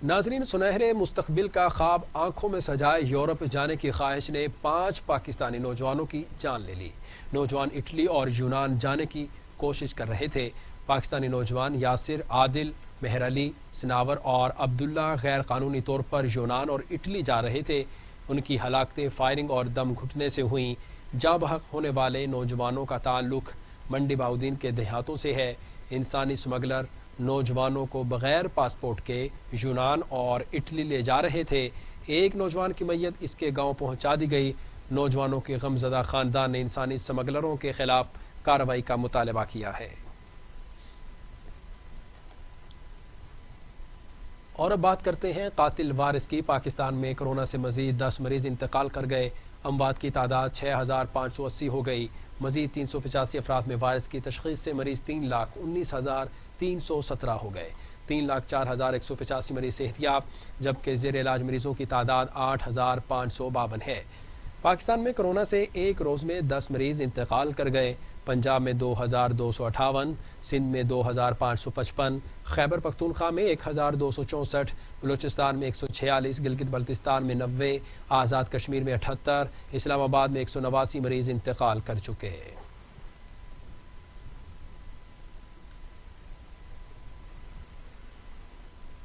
ناظرین، سنہرے مستقبل کا خواب آنکھوں میں سجائے یورپ جانے کی خواہش نے 5 پاکستانی نوجوانوں کی جان لے لی۔ نوجوان اٹلی اور یونان جانے کی کوشش کر رہے تھے۔ پاکستانی نوجوان یاسر، عادل، مہر علی، سناور اور عبداللہ غیر قانونی طور پر یونان اور اٹلی جا رہے تھے۔ ان کی ہلاکتیں فائرنگ اور دم گھٹنے سے ہوئیں۔ جاں بحق ہونے والے نوجوانوں کا تعلق منڈی باؤدین کے دیہاتوں سے ہے۔ انسانی سمگلر نوجوانوں کو بغیر پاسپورٹ کے یونان اور اٹلی لے جا رہے تھے۔ ایک نوجوان کی میت اس کے گاؤں پہنچا دی گئی۔ نوجوانوں کے غمزدہ خاندان نے انسانی سمگلروں کے خلاف کارروائی کا مطالبہ کیا ہے۔ اور اب بات کرتے ہیں قاتل وائرس کی۔ پاکستان میں کورونا سے مزید 10 مریض انتقال کر گئے۔ اموات کی تعداد 6580 ہو گئی۔ مزید 385 افراد میں وائرس کی تشخیص سے مریض 3,19,317 ہو گئے۔ 3,04,185 مریض صحتیاب، جبکہ زیر علاج مریضوں کی تعداد 8,552 ہے۔ پاکستان میں کورونا سے ایک روز میں 10 مریض انتقال کر گئے۔ پنجاب میں 2,258، سندھ میں 2,555، خیبر پختونخوا میں 1,264، بلوچستان میں 146، گلگت بلتستان میں 90، آزاد کشمیر میں 78، اسلام آباد میں 189 مریض انتقال کر چکے ہیں۔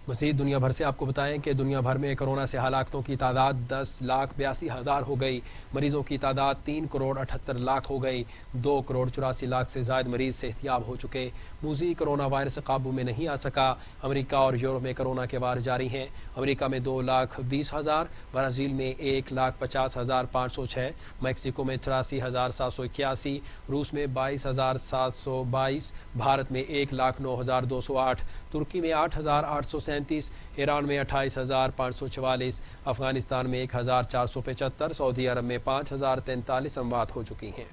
مزید دنیا بھر سے آپ کو بتائیں کہ دنیا بھر میں کورونا سے ہلاکتوں کی تعداد 10,82,000 ہو گئی۔ مریضوں کی تعداد 3,78,00,000 ہو گئی۔ 2,84,00,000 سے زائد مریض صحتیاب ہو چکے۔ موذی کورونا وائرس قابو میں نہیں آ سکا۔ امریکہ اور یورپ میں کورونا کے وار جاری ہیں۔ امریکہ میں 2,20,000، برازیل میں 1,50,506، میکسیکو میں 83,781، روس میں 22,722، بھارت میں 1,09,208، ترکی میں 8,837، ایران میں 28,544، افغانستان میں 1,475، سعودی عرب میں 5,043 اموات ہو چکی ہیں۔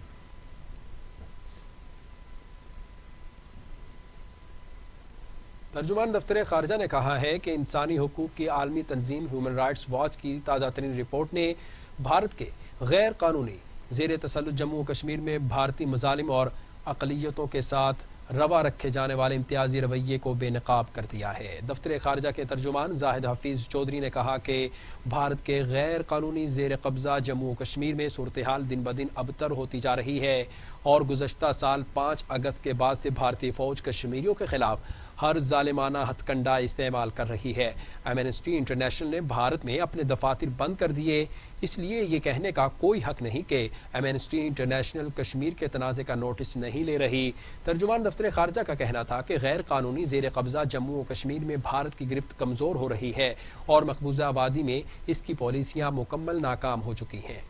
ترجمان دفتر خارجہ نے کہا ہے کہ انسانی حقوق کی عالمی تنظیم ہیومن رائٹس واچ کی تازہ ترین رپورٹ نے بھارت کے غیر قانونی زیر تسلط جموں و کشمیر میں بھارتی مظالم اور اقلیتوں کے ساتھ روا رکھے جانے والے امتیازی رویے کو بے نقاب کر دیا ہے۔ دفتر خارجہ کے ترجمان زاہد حفیظ چودھری نے کہا کہ بھارت کے غیر قانونی زیر قبضہ جموں و کشمیر میں صورتحال دن بدن ابتر ہوتی جا رہی ہے اور گزشتہ سال 5 اگست کے بعد سے بھارتی فوج کشمیریوں کے خلاف हर जालिमाना हथकंडा इस्तेमाल कर रही है। एमनेस्टी इंटरनेशनल ने भारत में अपने दफातर बंद कर दिए, इसलिए ये कहने का कोई हक नहीं कि एमनेस्टी इंटरनेशनल कश्मीर के तनाज़े का नोटिस नहीं ले रही। तर्जुमान दफ्तर खारजा का कहना था कि गैर कानूनी ज़ेर कब्ज़ा जम्मू और कश्मीर में भारत की गिरफ्त कमज़ोर हो रही है और मकबूजा आबादी में इसकी पॉलिसियाँ मुकम्मल नाकाम हो चुकी हैं।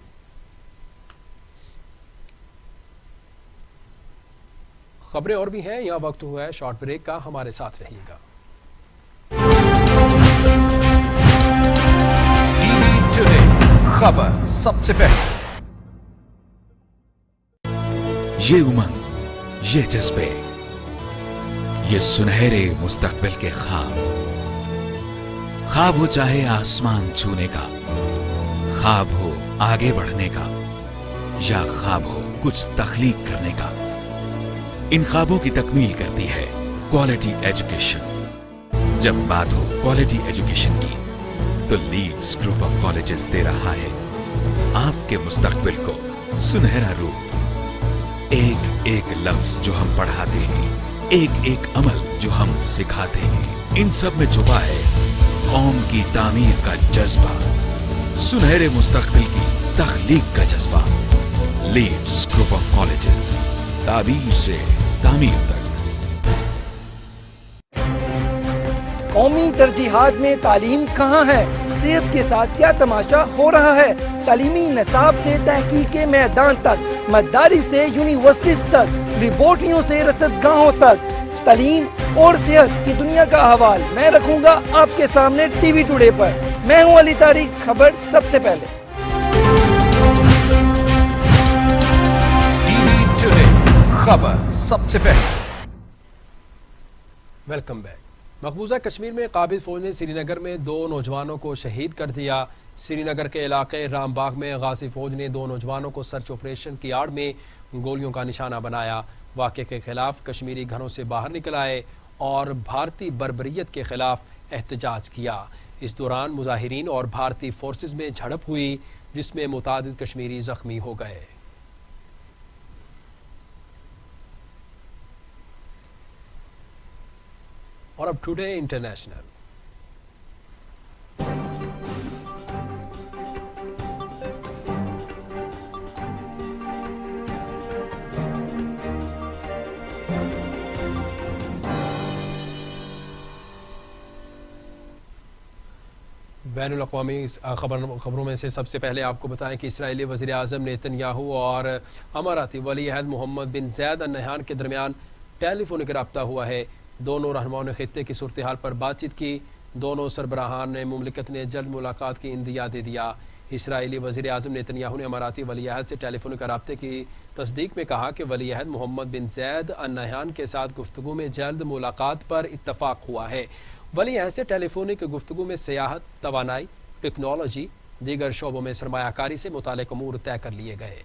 खबरें और भी हैं, यह वक्त हुआ है शॉर्ट ब्रेक का, हमारे साथ रहिएगा। टीवी टुडे खबर सबसे पहले। ये उमंग, ये जज्बे, ये सुनहरे मुस्तकबिल के ख्वाब हो चाहे आसमान छूने का, ख्वाब हो आगे बढ़ने का, या ख्वाब हो कुछ तख्लीक करने का, इन ख्वाबों की तकमील करती है क्वालिटी एजुकेशन। जब बात हो क्वालिटी एजुकेशन की, तो लीड्स ग्रुप ऑफ कॉलेजेस दे रहा है आपके मुस्तकबिल को सुनहरा रूप। एक एक लफ्ज जो हम पढ़ाते हैं, एक एक अमल जो हम सिखाते हैं, इन सब में छुपा है कौम की तामीर का जज्बा, सुनहरे मुस्तकबिल की तख्लीक का जज्बा। लीड्स ग्रुप ऑफ कॉलेजेस, ताबीर से तामीर तक। कौमी तरजीहात में तालीम कहाँ है, सेहत के साथ क्या तमाशा हो रहा है। तालीमी निसाब से तहकीक के मैदान तक, मदारी से यूनिवर्सिटीज तक, लेबोरेटरियों से रसदगाहों तक, तालीम और सेहत की दुनिया का अहवाल मैं रखूंगा आपके सामने टीवी टुडे पर। मैं हूं अली तारिक, खबर सबसे पहले। टीवी टुडे खबर सबसे पहले। Welcome back. मकबूजा कश्मीर में काबिज फौज ने श्रीनगर में 2 नौजवानों को शहीद कर दिया। श्रीनगर के इलाके रामबाग में गाजी फौज ने 2 नौजवानों को सर्च ऑपरेशन की आड़ में गोलियों का निशाना बनाया। वाक़े के खिलाफ कश्मीरी घरों से बाहर निकल आए और भारतीय बर्बरियत के खिलाफ एहतजाज किया। इस दौरान मुजाहिरीन और भारतीय फोर्सेस में झड़प हुई, जिसमें मुतादिद कश्मीरी जख्मी हो गए। और अब टुडे इंटरनेशनल। बैनुल-अक़वामी खबरों में से सबसे पहले आपको बताएं कि इसराइली वज़ीर आज़म नेतन्याहू और अमाराती वली अहद मोहम्मद बिन ज़ैद अल नहयान के दरमियान टेलीफोनिक रब्ता हुआ है। दोनों रहनुमाओं ने खित्ते की सूरत हाल पर बातचीत की। दोनों सरबराहान ने मुमलिकत ने जल्द मुलाकात की इंदिया दे दिया। इसराइली वज़ीर आज़म नेतन्याहू ने अमाराती वली अहद से टेलीफोनिक रब्ते की तस्दीक में कहा कि वली अहद मोहम्मद बिन ज़ैद अल नहयान के साथ गुफ्तगू में जल्द मुलाकात पर इत्तफाक हुआ है। वली अहद से टेलीफोनिक गुफ्तगू में सियाहत, तवानाई, टेक्नोलॉजी, दीगर शोबों में सरमायाकारी से मुताल्लिक़ अमूर तय कर लिए गए।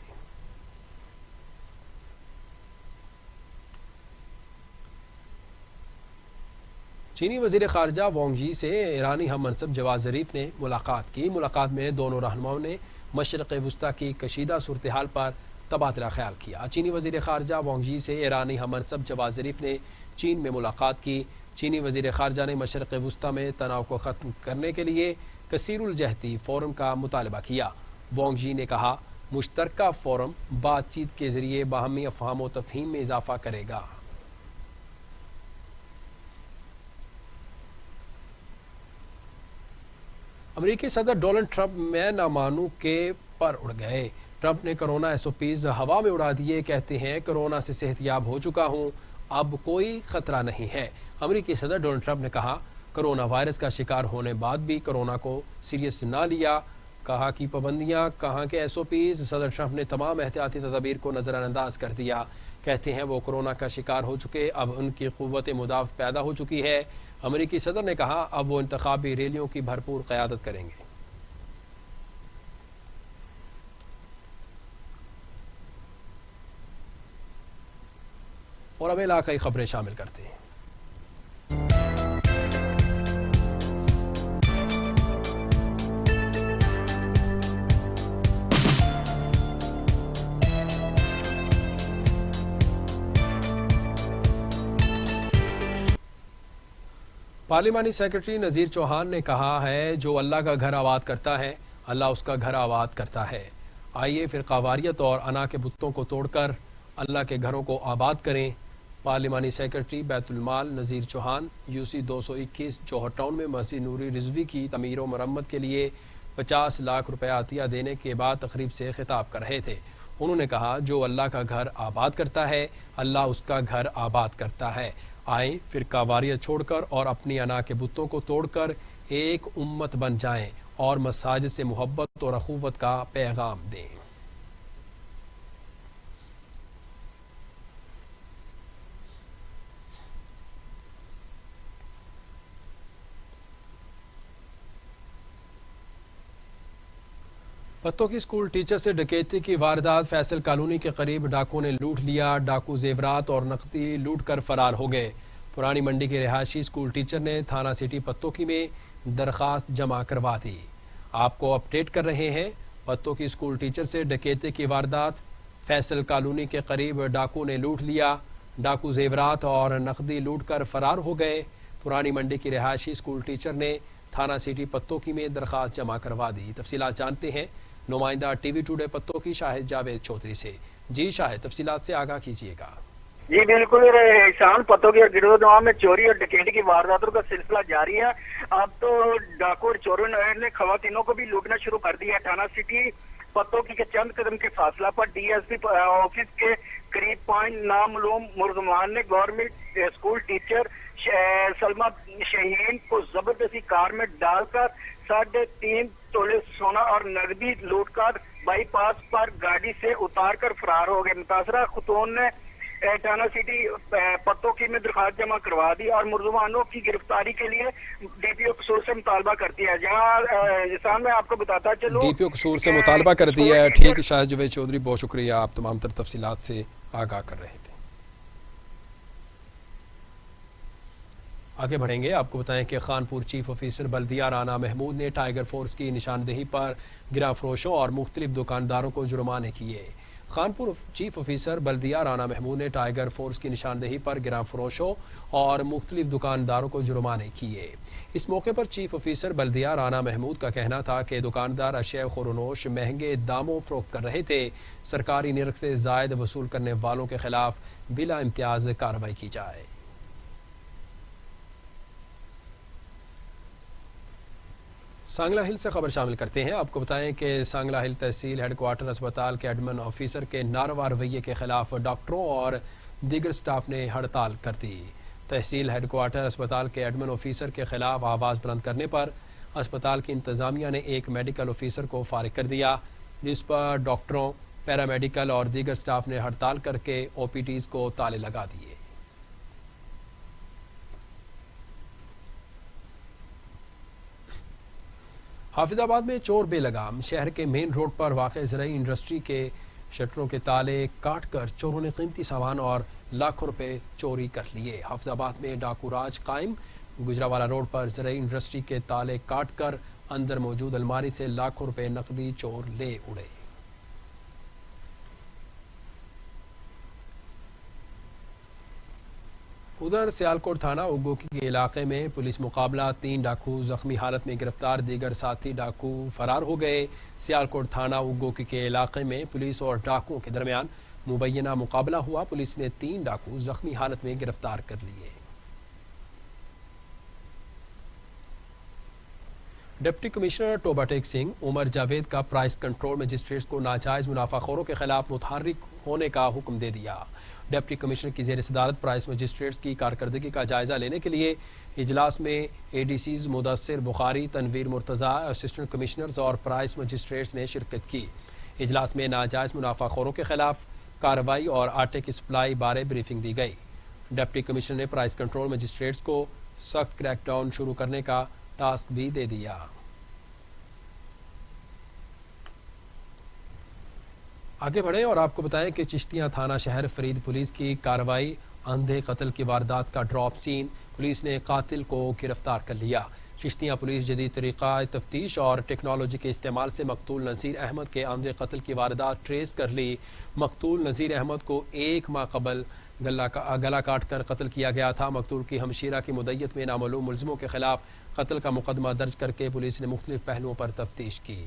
चीनी वज़ीर ख़ारजा वांग यी से ईरानी हम मनसब जवाद ज़रीफ ने मुलाकात की। मुलाकात में दोनों रहनुमाओं ने मशरिक़ वुस्ता की कशीदा सूरत हाल पर तबादला ख्याल किया। चीनी वज़ीर ख़ारजा वांग यी से ईरानी हम मनसब जवाद ज़रीफ ने चीन में मुलाकात की। चीनी वज़ीर ख़ारजा ने मशरिक़ वुस्ता में तनाव को ख़त्म करने के लिए कसीरुल जहती फ़ोरम का मुतालबा किया। वांग यी ने कहा, मुश्तरका फ़ोरम बातचीत के ज़रिए बाहमी अफ़हाम व तफ़हीम में इजाफ़ा करेगा। अमेरिकी सदर डोनाल्ड ट्रंप मैं ना मानूं के पर उड़ गए। ट्रंप ने कोरोना SOPs हवा में उड़ा दिए। कहते हैं कोरोना से सेहतयाब हो चुका हूं, अब कोई खतरा नहीं है। अमेरिकी सदर डोनाल्ड ट्रंप ने कहा, कोरोना वायरस का शिकार होने बाद भी कोरोना को सीरियस ना लिया। कहा कि पाबंदियां, कहाँ के SOPs। सदर ट्रंप ने तमाम एहतियाती तदाबीर को नज़रअंदाज कर दिया। कहते हैं वो कोरोना का शिकार हो चुके, अब उनकी क़ुव्वत मुदाफ़ पैदा हो चुकी है। अमेरिकी सदर ने कहा, अब वो इंतखाबी रैलियों की भरपूर क़यादत करेंगे। और अब इलाकाई खबरें शामिल करते हैं। پارلیمانی سیکرٹری نذیر چوہان نے کہا ہے جو اللہ کا گھر آباد کرتا ہے اللہ اس کا گھر آباد کرتا ہے. آئیے فرقہ واریت اور انا کے بتوں کو توڑ کر اللہ کے گھروں کو آباد کریں. پارلیمانی سیکرٹری بیت المال نذیر چوہان UC 221 جوہر ٹاؤن میں مسجد نوری رضوی کی تعمیر و مرمت کے لیے 50 لاکھ روپے عطیہ دینے کے بعد تقریب سے خطاب کر رہے تھے. انہوں نے کہا جو اللہ کا گھر آباد کرتا ہے اللہ اس کا گھر آباد کرتا ہے. آئیں فرقہ واریت چھوڑ کر اور اپنی انا کے بتوں کو توڑ کر ایک امت بن جائیں اور مساجد سے محبت اور اخوت کا پیغام دیں. پتوں کی اسکول ٹیچر سے ڈکیتی کی واردات. فیصل کالونی کے قریب ڈاکو نے لوٹ لیا. ڈاکو زیورات اور نقدی لوٹ کر فرار ہو گئے. پرانی منڈی کے رہائشی اسکول ٹیچر نے تھانہ سٹی پتوں کی میں درخواست جمع کروا دی. آپ کو اپڈیٹ کر رہے ہیں. پتوں کی اسکول ٹیچر سے ڈکیتی کی واردات. فیصل کالونی کے قریب ڈاکو نے لوٹ لیا. ڈاکو زیورات اور نقدی لوٹ کر فرار ہو گئے. پرانی منڈی کی رہائشی اسکول ٹیچر نے تھانہ سٹی پتوں کی میں درخواست جمع کروا دی. تفصیلات جانتے ہیں نمائندہ ٹی وی ٹوڈے پتوں کی شاہد جاوید چودھری سے. جی شاہد، تفصیلات سے آگاہ کیجیے گا. جی بالکل شان، پتوں کی گروہ نما میں چوری اور ڈکیتی کی وارداتوں کا سلسلہ جاری ہے. اب تو ڈاکو اور چوروں نے خواتینوں کو بھی لوٹنا شروع کر دیا ہے. تھانہ سٹی پتوں کی کے چند قدم کے فاصلہ پر DSP آفس کے قریب 5 نامعلوم ملزمان نے گورنمنٹ اسکول ٹیچر سلمہ شہین کو زبردستی کار میں ڈال کر 3.5 تولے سونا اور نقدی لوٹ کر بائی پاس پر گاڑی سے اتار کر فرار ہو گئے. متاثرہ خاتون نے تھانہ سٹی پتوں کی میں درخواست جمع کروا دی اور ملزمانوں کی گرفتاری کے لیے DPO قصور سے مطالبہ کرتی ہے. جہاں میں آپ کو بتاتا چلوں DPO قصور سے مطالبہ کر دیا ہے. ٹھیک ہے شاہد جاوید چودھری، بہت شکریہ، آپ تمام تر تفصیلات سے آگاہ کر رہے تھے. آگے بڑھیں گے. آپ کو بتائیں کہ خانپور چیف آفیسر بلدیہ رانا محمود نے ٹائیگر فورس کی نشاندہی پر گراں فروشوں اور مختلف دکانداروں کو جرمانے کیے. خانپور چیف آفیسر بلدیہ رانا محمود نے ٹائیگر فورس کی نشاندہی پر گراں فروشوں اور مختلف دکانداروں کو جرمانے کیے. اس موقع پر چیف آفیسر بلدیہ رانا محمود کا کہنا تھا کہ دکاندار اشیاء خورونوش مہنگے داموں فروخت کر رہے تھے. سرکاری نرخ سے زائد وصول کرنے والوں کے خلاف بلا امتیاز کارروائی کی جائے. سانگلہ ہل سے خبر شامل کرتے ہیں. آپ کو بتائیں کہ سانگلہ ہل تحصیل ہیڈ کوارٹر اسپتال کے ایڈمن آفیسر کے ناروا رویے کے خلاف ڈاکٹروں اور دیگر سٹاف نے ہڑتال کر دی. تحصیل ہیڈ کوارٹر اسپتال کے ایڈمن آفیسر کے خلاف آواز بلند کرنے پر اسپتال کی انتظامیہ نے ایک میڈیکل آفیسر کو فارغ کر دیا، جس پر ڈاکٹروں، پیرامیڈیکل اور دیگر سٹاف نے ہڑتال کر کے OPDs کو تالے لگا دیے. حافظ آباد میں چور بے لگام. شہر کے مین روڈ پر واقع زرعی انڈسٹری کے شٹروں کے تالے کاٹ کر چوروں نے قیمتی سامان اور لاکھوں روپے چوری کر لیے. حافظ آباد میں ڈاکو راج قائم. گجراوالا روڈ پر زرعی انڈسٹری کے تالے کاٹ کر اندر موجود الماری سے لاکھوں روپے نقدی چور لے اڑے. ادھر سیالکوٹ تھانہ اگو کے علاقے میں پولیس مقابلہ. 3 ڈاکو زخمی حالت میں گرفتار، دیگر ساتھی ڈاکو فرار ہو گئے. سیالکوٹ تھانہ اگو کے علاقے میں پولیس اور ڈاکوؤں کے درمیان مبینہ مقابلہ ہوا. پولیس نے 3 ڈاکو زخمی حالت میں گرفتار کر لیے. ڈپٹی کمشنر ٹوبہ ٹیک سنگھ عمر جاوید کا پرائس کنٹرول مجسٹریٹس کو ناجائز منافع خوروں کے خلاف متحرک ہونے کا حکم دے دیا. ڈپٹی کمشنر کی زیر صدارت پرائس مجسٹریٹس کی کارکردگی کا جائزہ لینے کے لیے اجلاس میں ADCs مدثر بخاری، تنویر مرتضیٰ، اسسٹنٹ کمشنرز اور پرائس مجسٹریٹس نے شرکت کی. اجلاس میں ناجائز منافع خوروں کے خلاف کارروائی اور آٹے کی سپلائی بارے بریفنگ دی گئی. ڈپٹی کمشنر نے پرائس کنٹرول مجسٹریٹس کو سخت کریک ڈاؤن شروع کرنے کا ٹاسک بھی دے دیا. آگے بڑھیں اور آپ کو بتائیں کہ چشتیاں تھانہ شہر فرید پولیس کی کارروائی. اندھے قتل کی واردات کا ڈراپ سین. پولیس نے قاتل کو گرفتار کر لیا. چشتیاں پولیس جدید طریقہ تفتیش اور ٹیکنالوجی کے استعمال سے مقتول نذیر احمد کے اندھے قتل کی واردات ٹریس کر لی. مقتول نذیر احمد کو 1 ماہ قبل गला काट कर कत्ल किया गया था। मकतूल की हमशीरा की मुद्दत में नामालूम मुलजिमों के खिलाफ कत्ल का मुकदमा दर्ज करके पुलिस ने मुख्तलिफ पहलुओं पर तफ्तीश की।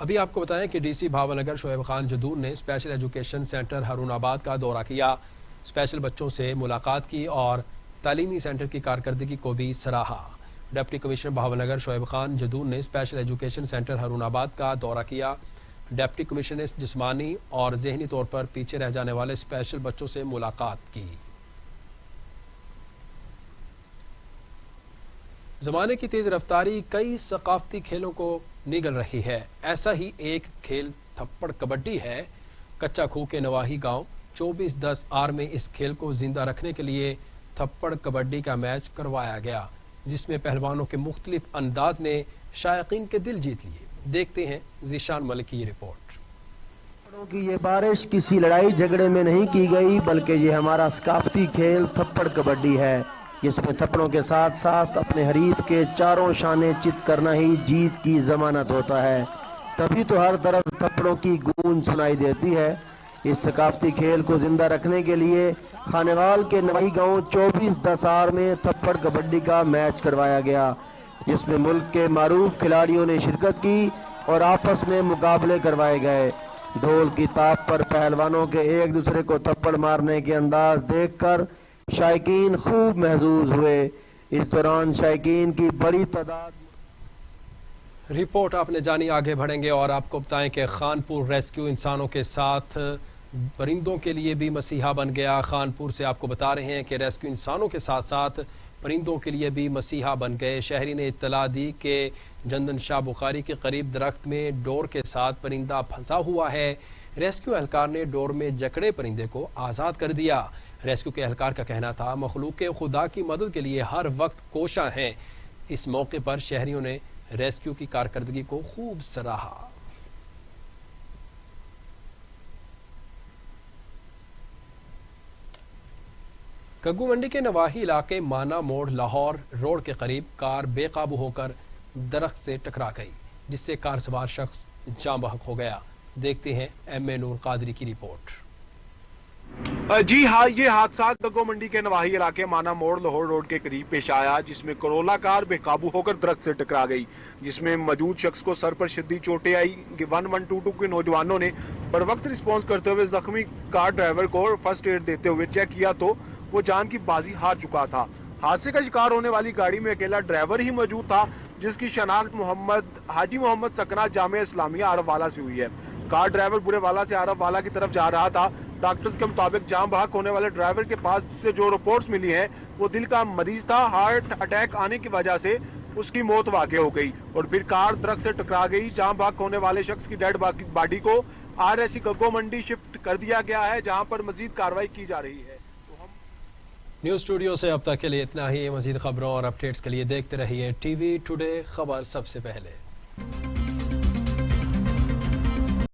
अभी आपको बताएं कि डीसी भावनगर शोएब खान जदूर ने स्पेशल एजुकेशन सेंटर हारूनाबाद का दौरा किया, स्पेशल बच्चों से मुलाकात की और तालीमी सेंटर की कारकर्दगी को भी सराहा। डिप्टी कमिश्नर भावनगर शोएब खान जदूर ने स्पेशल एजुकेशन सेंटर हारूनाबाद का दौरा किया। डिप्टी कमिश्नर ने जिस्मानी और ज़हनी तौर पर पीछे रह जाने वाले स्पेशल बच्चों से मुलाकात की। ज़माने की तेज़ रफ्तारी कई सकाफती खेलों को निगल रही है। ऐसा ही एक खेल थप्पड़ कबड्डी है। कच्चा खूह के नवाही गांव 24-10 आर में इस खेल को जिंदा रखने के लिए थप्पड़ कबड्डी का मैच करवाया गया, जिसमें पहलवानों के मुख्तलिफ अंदाज ने शायकीन के दिल जीत लिए। देखते हैं ज़ीशान मलिक की रिपोर्ट। कि ये बारिश किसी लड़ाई झगड़े में नहीं की गई, बल्कि ये हमारा सकाफती खेल थप्पड़ कबड्डी है, जिसमें थप्पड़ों के साथ साथ अपने हरीफ के चारों शाने चित करना ही जीत की जमानत होता है। तभी तो हर तरफ थप्पड़ों की गूंज सुनाई देती है। इस सकाफती खेल को जिंदा रखने के लिए खानेवाल के नवाही गांव 24-10 आर में थप्पड़ कबड्डी का मैच करवाया गया, जिसमें मुल्क के मारूफ खिलाड़ियों ने शिरकत की और आपस में मुकाबले करवाए गए। ढोल की ताप पर पहलवानों के एक दूसरे को थप्पड़ मारने के अंदाज देखकर शायकीन खूब महजूज हुए। इस दौरान शायकीन की बड़ी तादाद। रिपोर्ट आपने जानी, आगे बढ़ेंगे और आपको बताएं कि खानपुर रेस्क्यू इंसानों के साथ परिंदों के लिए भी मसीहा बन गया। खानपुर से आपको बता रहे हैं कि रेस्क्यू इंसानों के साथ साथ परिंदों के लिए भी मसीहा बन गए। शहरी ने इत्तला दी कि जंदन शाह बुखारी के करीब दरख्त में डोर के साथ परिंदा फंसा हुआ है। रेस्क्यू एहलकार ने डोर में जकड़े परिंदे को आज़ाद कर दिया। रेस्क्यू के एहलकार का कहना था, मखलूक खुदा की मदद के लिए हर वक्त कोशा हैं। इस मौके पर शहरियों ने रेस्क्यू की कारकर्दगी को खूब सराहा। कग्गू मंडी के नवाही इलाके माना मोड़ लाहौर रोड के करीब कार बेकाबू होकर दरख्त से टकरा गई, जिससे कार सवार शख्स जाँ बहक हो गया। देखते हैं एम.ए. नूर कादरी की रिपोर्ट। जी हाँ, ये हादसा कग्गू मंडी के नवाही इलाके माना मोड़ लाहौर रोड के करीब पेश आया, जिसमें करोला कार बेकाबू होकर दरख्त से टकरा गई, जिसमें मौजूद शख्स को सर पर शिद्दत चोटें आई। 1122 के नौजवानों ने बर वक्त रिस्पॉन्स करते हुए जख्मी कार ड्राइवर को फर्स्ट एड देते हुए चेक किया तो वो जान की बाजी हार चुका था। हादसे का शिकार होने वाली गाड़ी में अकेला ड्राइवर ही मौजूद था, जिसकी शनाख्त हाजी मोहम्मद सकना जामिया इस्लामिया आरफ वाला से हुई है। कार ड्राइवर बुरे वाला से आरफ वाला की तरफ जा रहा था। डॉक्टर्स के मुताबिक जाम बहक होने वाले ड्राइवर के पास से जो रिपोर्ट्स मिली हैं वो दिल का मरीज था। हार्ट अटैक आने की वजह से उसकी मौत वाक़ई हो गई और फिर कार दरख्त से टकरा गई। जाम बहक होने वाले शख्स की डेड बॉडी को RSC कग्गू मंडी शिफ्ट कर दिया गया है, जहां पर मजीद कार्रवाई की जा रही है। न्यूज़ स्टूडियो से अब तक के लिए इतना ही। मजीद खबरों और अपडेट्स के लिए देखते रहिए TV टुडे, खबर सबसे पहले।